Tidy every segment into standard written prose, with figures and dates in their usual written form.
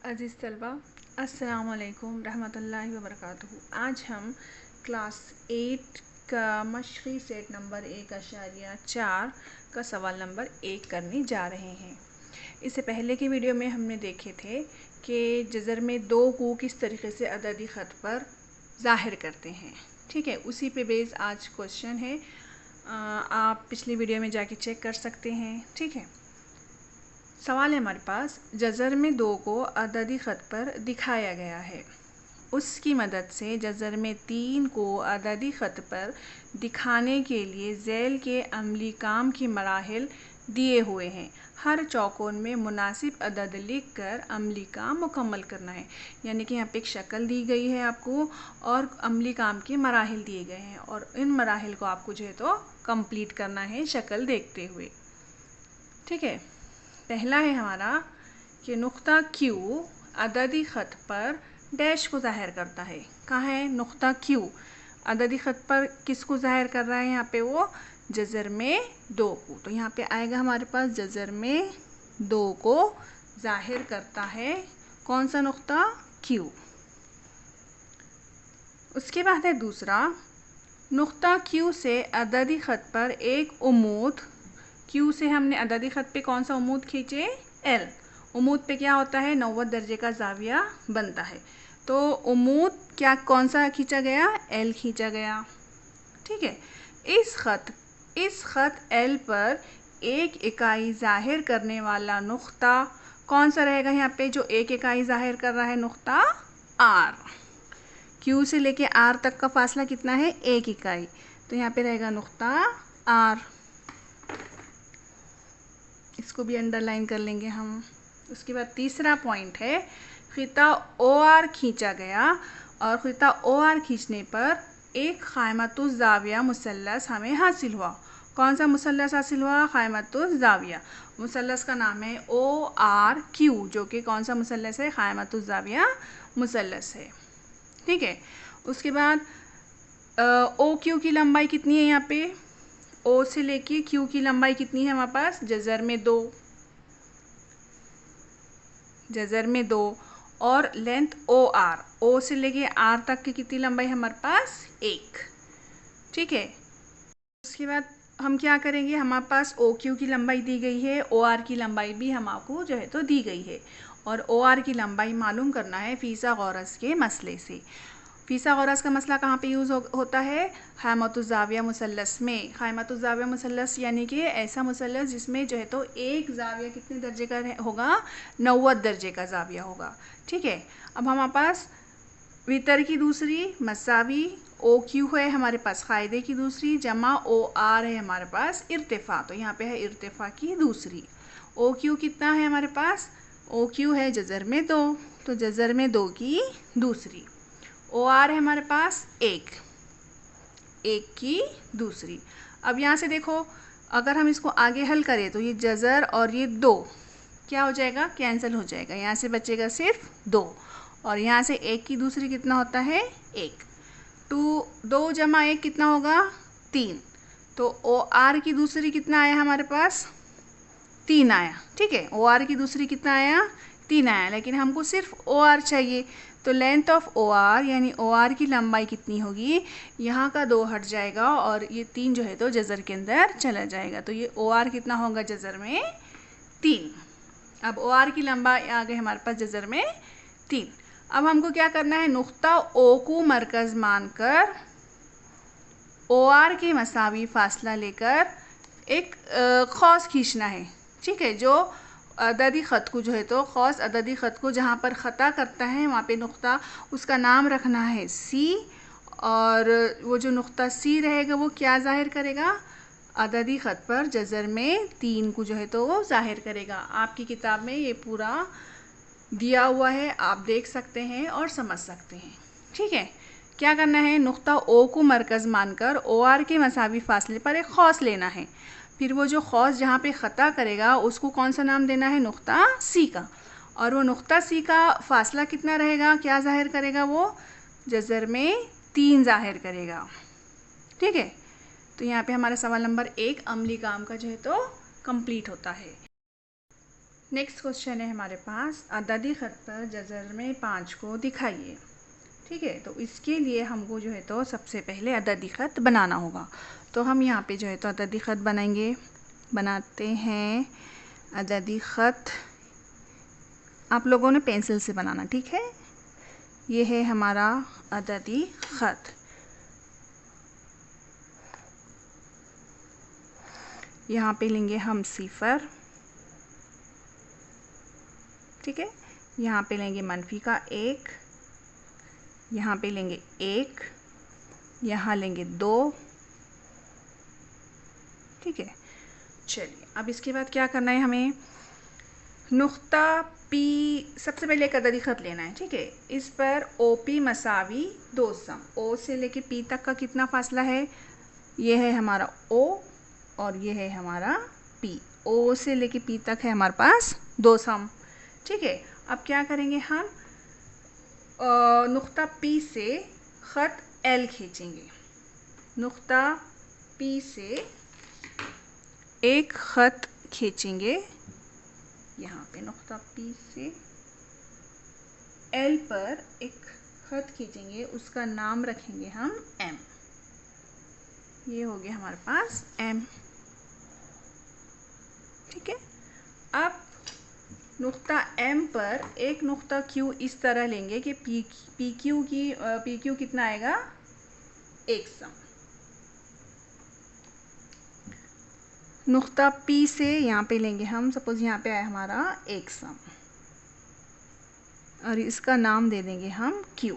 अज़ीज़ तलबा, अस्सलाम वालेकुम रहमतुल्लाहि व बरकातुहू। आज हम क्लास 8 का मशक़ी सेट नंबर 1.4 का सवाल नंबर 1 करने जा रहे हैं। इससे पहले की वीडियो में हमने देखे थे कि जज़र में दो को किस तरीके से अददी ख़त पर ज़ाहिर करते हैं। ठीक है, उसी पे बेस आज क्वेश्चन है। आप पिछली वीडियो में जाके चेक कर सकते हैं। ठीक है, सवाल है हमारे पास, जज़र में दो को अददी ख़त पर दिखाया गया है। उसकी मदद से जज़र में 3 को अददी ख़त पर दिखाने के लिए ज़ैल के अमली काम की मराहिल दिए हुए हैं। हर चौकोन में मुनासिब अदद लिख कर अमली काम मुकम्मल करना है। यानी कि यहाँ पे एक शक्ल दी गई है आपको और अमली काम के मराहिल दिए गए हैं और इन मराहिल को आपको जो है तो कंप्लीट करना है शक्ल देखते हुए। ठीक है, पहला है हमारा कि नुक्ता Q अददी ख़त पर डैश को ज़ाहिर करता है। कहाँ है नुक्ता Q? अददी ख़त पर किसको ज़ाहिर कर रहा है? यहाँ पे वो जज़र में 2 को। तो यहाँ पे आएगा हमारे पास जज़र में 2 को ज़ाहिर करता है कौन सा नुक्ता? Q। उसके बाद है दूसरा, नुक्ता Q से अददी ख़त पर एक उमूद। Q से हमने अददी ख़त पे कौन सा उमूद खींचे? L। उमूद पे क्या होता है? 90 दर्जे का ज़ाविया बनता है। तो उमूद क्या कौन सा खींचा गया? L खींचा गया। ठीक है, इस ख़त L पर एक इकाई ज़ाहिर करने वाला नुक्ता कौन सा रहेगा? यहाँ पे जो एक इकाई ज़ाहिर कर रहा है नुक्ता R। Q से लेके R तक का फासला कितना है? एक इकाई। तो यहाँ पे रहेगा नुक्ता R। इसको भी अंडरलाइन कर लेंगे हम। उसके बाद तीसरा पॉइंट है, ख़िता OR खींचा गया और ख़िता OR खींचने पर एक क़ाइमतुज़ ज़ाविया मुसल्लस हमें हासिल हुआ। कौन सा मुसल्लस हासिल हुआ? क़ाइमतुज़ ज़ाविया। मुसल्लस का नाम है ORQ, जो कि कौन सा मुसल्लस है? क़ाइमतुज़ ज़ाविया मुसल्लस है। ठीक है, उसके बाद OQ की लंबाई कितनी है? यहाँ पे O से लेके Q की लंबाई कितनी है हमारे पास? जज़र में 2, जज़र में 2 और लेंथ OR, O से लेके R तक की कितनी लंबाई हमारे पास? 1। ठीक है, उसके बाद हम क्या करेंगे? हमारे पास OQ की लंबाई दी गई है, OR की लंबाई भी हमको जो है तो दी गई है और OR की लंबाई मालूम करना है फ़ीसागोरस के मसले से। फ़ीसागोरस का मसला कहाँ पे यूज़ होता है? क़ाइमतुज़ ज़ाविया मुसल्लस में। क़ाइमतुज़ ज़ाविया मुसल्लस यानी कि ऐसा मुसल्लस जिसमें जो है तो एक ज़ाविया कितने दर्जे का होगा? 90 दर्जे का ज़ाविया होगा। ठीक है, अब हमारे पास वितर की दूसरी मसावी OQ है हमारे पास, क़ायदे की दूसरी जमा OR है हमारे पास इर्तिफ़ा। तो यहाँ पे है इर्तिफ़ा की दूसरी। OQ कितना है हमारे पास? OQ है जज़र में 2, तो जज़र में 2 की दूसरी। OR है हमारे पास 1 की दूसरी। अब यहाँ से देखो, अगर हम इसको आगे हल करें तो ये जज़र और ये 2 क्या हो जाएगा? कैंसिल हो जाएगा। यहाँ से बचेगा सिर्फ 2 और यहाँ से 1 की दूसरी कितना होता है? 1। 2 जमा 1 कितना होगा? 3। तो OR की दूसरी कितना आया हमारे पास? 3 आया। ठीक है, OR की दूसरी कितना आया? 3 आया, लेकिन हमको सिर्फ OR चाहिए। तो लेंथ ऑफ OR यानी OR की लंबाई कितनी होगी? यहाँ का 2 हट जाएगा और ये 3 जो है तो जज़र के अंदर चला जाएगा। तो ये OR कितना होगा जज़र में? 3। अब OR की लंबाई आ गई हमारे पास जज़र में 3। अब हमको क्या करना है? नुक्ता O को मरकज़ मानकर OR के मसावी फासला लेकर एक ख़ौस खींचना है। ठीक है, जो अददी ख़त को जो है तो ख़ौस अददी ख़त को जहाँ पर ख़ता करता है वहाँ पे नुक्ता, उसका नाम रखना है C और वो जो नुक्ता C रहेगा वो क्या ज़ाहिर करेगा? अददी ख़त पर जज़र में 3 को जो है तो वो ज़ाहिर करेगा। आपकी किताब में ये पूरा दिया हुआ है, आप देख सकते हैं और समझ सकते हैं। ठीक है, क्या करना है? नुक्ता O को मरकज़ मानकर OR के मसावी फासले पर एक ख़ौस लेना है। फिर वो जो ख़ौस जहाँ पे ख़ता करेगा उसको कौन सा नाम देना है? नुक्ता C का। और वो नुक्ता C का फासला कितना रहेगा? क्या ज़ाहिर करेगा? वो जज़र में 3 ज़ाहिर करेगा। ठीक है, तो यहाँ पे हमारा सवाल नंबर 1 अमली काम का जो है तो कंप्लीट होता है। नेक्स्ट क्वेश्चन है हमारे पास, अददी ख़त पर जज़र में 5 को दिखाइए। ठीक है, तो इसके लिए हमको जो है तो सबसे पहले अददी ख़त बनाना होगा। तो हम यहाँ पे जो है तो अददी ख़त बनाते हैं। अददी ख़त आप लोगों ने पेंसिल से बनाना, ठीक है। ये है हमारा अददी ख़त। यहाँ पे लेंगे हम सिफर, ठीक है। यहाँ पे लेंगे मनफी का 1, यहाँ पे लेंगे 1, यहाँ लेंगे 2, ठीक है। चलिए अब इसके बाद क्या करना है, हमें नुक्ता पी, सबसे पहले एक अददी ख़त लेना है, ठीक है। इस पर ओ पी मसावी 2 सम, ओ से लेके पी तक का कितना फासला है, ये है हमारा ओ और ये है हमारा पी। ओ से लेके पी तक है हमारे पास 2 सम, ठीक है। अब क्या करेंगे हम, नुक्ता पी से ख़त एल खींचेंगे। नुक्ता पी से एक ख़त खींचेंगे, यहाँ पे नुक्ता पी से एल पर एक ख़त खींचेंगे, उसका नाम रखेंगे हम एम। ये हो गया हमारे पास एम, ठीक है। अब नुक्ता एम पर एक नुक्ता क्यू इस तरह लेंगे कि पी क्यू कितना आएगा, 1 सम। नुक्ता पी से यहाँ पे लेंगे हम, सपोज यहाँ पे आया हमारा 1 सम और इसका नाम दे देंगे हम क्यू,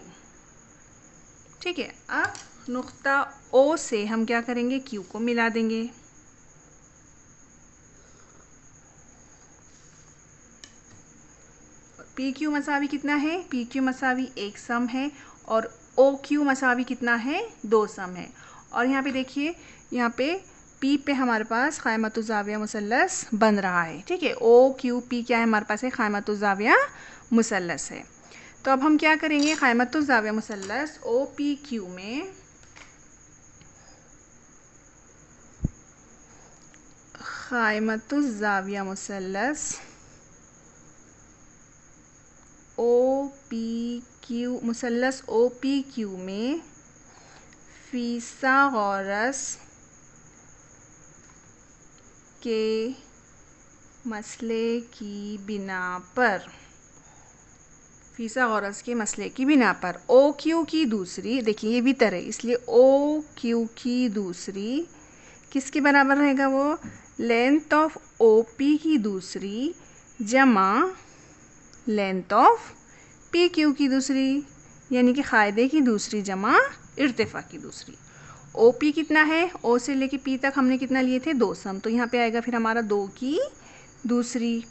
ठीक है। अब नुक्ता ओ से हम क्या करेंगे, क्यू को मिला देंगे। पी क्यू मसावी कितना है, पी क्यू मसावी 1 सम है और ओ क्यू मसावी कितना है, 2 सम है। और यहाँ पे देखिए, यहाँ पे पी पे हमारे पास क़ाइमतुज़्ज़ाविया मुसल्लस बन रहा है, ठीक है। ओ क्यू पी क्या है हमारे पास है, क़ाइमतुज़्ज़ाविया मुसल्लस है। तो अब हम क्या करेंगे, क़ाइमतुज़्ज़ाविया मुसल्लस ओ पी क्यू में क़ाइमतुज़्ज़ाविया मुसल्लस ओ पी क्यू, मुसल्लस ओ पी क्यू में फ़ीसागोरस के मसले की बिना पर, फ़ीसागोरस के मसले की बिना पर ओ क्यू की दूसरी, देखिए ये भी तरह, इसलिए ओ क्यू की दूसरी किसके बराबर रहेगा, वो लेंथ ऑफ ओ पी की दूसरी जमा लेंथ ऑफ पी क्यू की दूसरी, यानी कि क़ायदे की दूसरी जमा इर्तिफ़ा की दूसरी। ओ पी कितना है, ओ से लेके पी तक हमने कितना लिए थे, 2 सम, तो यहाँ पे आएगा फिर हमारा 2 की दूसरी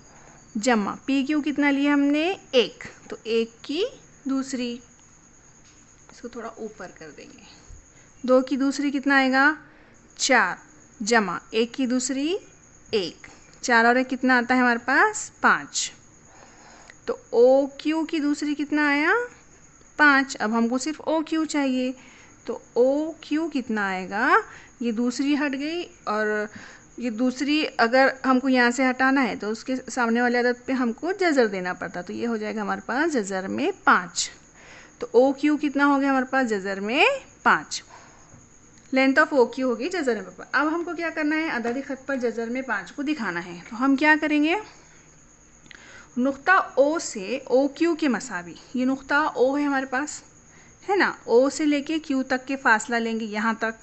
जमा पी क्यू कितना लिया हमने, 1, तो 1 की दूसरी, इसको थोड़ा ऊपर कर देंगे। 2 की दूसरी कितना आएगा, 4 जमा 1 की दूसरी 1, 4 और 1 कितना आता है हमारे पास, 5। तो ओ क्यू की दूसरी कितना आया, 5। अब हमको सिर्फ ओ क्यू चाहिए, तो ओ क्यू कितना आएगा, ये दूसरी हट गई और ये दूसरी अगर हमको यहाँ से हटाना है तो उसके सामने वाले अदद पे हमको जज़र देना पड़ता, तो ये हो जाएगा हमारे पास जज़र में 5। तो ओ क्यू कितना हो गया हमारे पास, जज़र में 5। लेंथ ऑफ ओ क्यू होगी जज़र में 5। अब हमको क्या करना है, अददी ख़त पर जज़र में 5 को दिखाना है। तो हम क्या करेंगे, नुक्ता ओ से ओ क्यू के मसावी, ये नुक्ता ओ है हमारे पास, है ना। ओ से लेके क्यू तक के फासला लेंगे, यहाँ तक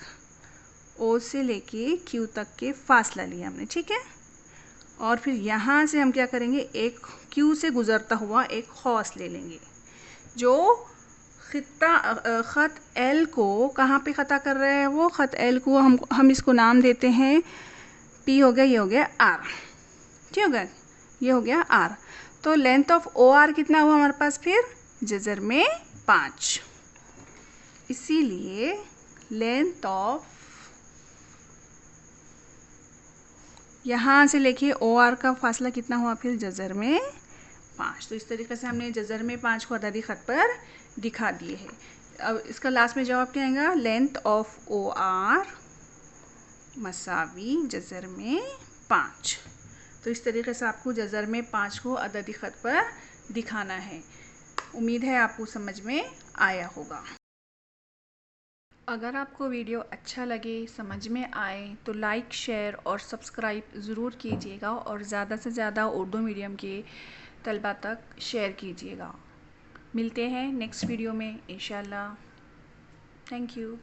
ओ से लेके क्यू तक के फासला लिया हमने, ठीक है। और फिर यहाँ से हम क्या करेंगे, एक क्यू से गुज़रता हुआ एक खौस ले लेंगे जो ख़त एल को कहाँ पे ख़ता कर रहे हैं, वो ख़त एल को हम इसको नाम देते हैं पी हो गया, ये हो गया आर, ठीक हो गया, ये हो गया आर। तो लेंथ ऑफ ओ आर कितना हुआ हमारे पास, फिर जज़र में 5, इसीलिए लेंथ ऑफ यहाँ से लेके ओ आर का फासला कितना हुआ, फिर जज़र में 5। तो इस तरीके से हमने जज़र में 5 को अददी ख़त पर दिखा दिए है। अब इसका लास्ट में जवाब क्या आएगा, लेंथ ऑफ ओ आर मसावी जज़र में 5। तो इस तरीके से आपको जज़र में 5 को अददी ख़त पर दिखाना है। उम्मीद है आपको समझ में आया होगा। अगर आपको वीडियो अच्छा लगे, समझ में आए तो लाइक, शेयर और सब्सक्राइब ज़रूर कीजिएगा और ज़्यादा से ज़्यादा उर्दू मीडियम के तलबा तक शेयर कीजिएगा। मिलते हैं नेक्स्ट वीडियो में इंशाल्लाह। Thank you.